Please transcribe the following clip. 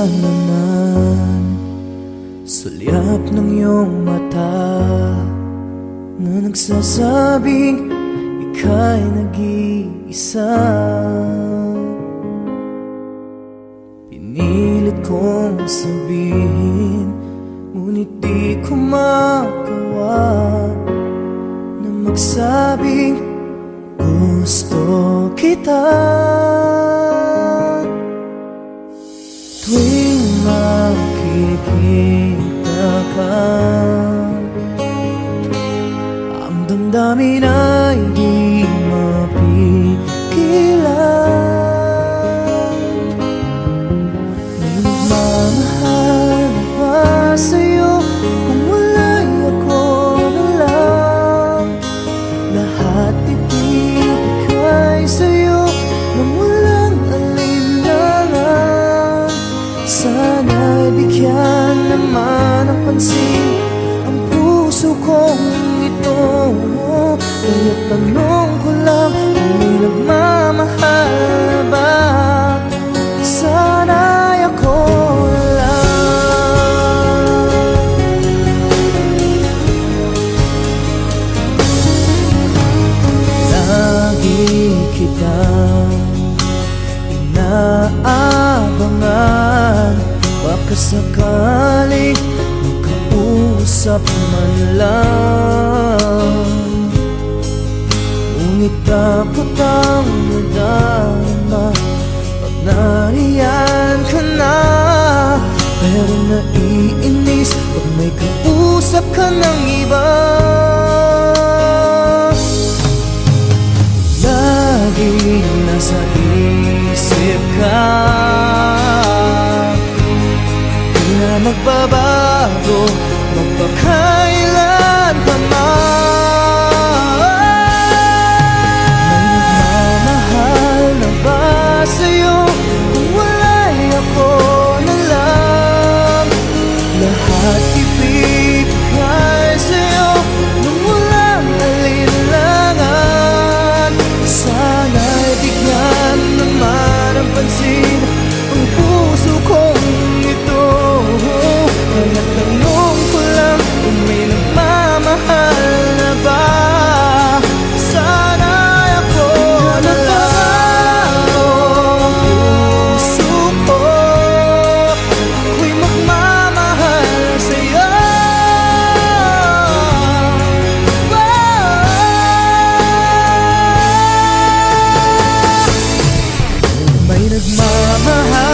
naman sulyap ng iyong mata na nagsasabing ika'y nag-iisa. Pinilit kong sabihin, ngunit di ko magawa na magsabing gusto kita. Tuwing makikita ka, ang damdamin ay di mapigilan. May nagmamahal na ba sa'yo kung wala'y ako na lang? Lahat ibibigay sa'yo nang walang alinlangan. Sana'y bigyan naman ng pansin ang puso kong ito. Kaya tanong ko lang kung may nagmamahal na ba? Sana'y ako lang. Lagi kitang inaabangan, baka sakaling makausap man lang. Ngunit dapat ang nadama pag nariyan ka na. Pero naiinis pag may kausap ka ng iba. Lagi nasa isip ka, di na magbabago magpakailan pa man. May nagmamahal na ba sa'yo kung wala'y ako na lang? Lahat ibibigay sa'yo nung walang alinlangan. Sana'y bigyan naman ang pansin ang puso kong ito. Kaya tanong ko lang kung may nagmamahal na ba? Sana'y ako na lang. Puso ko, ako'y magmamahal sa'yo. May nagmamahal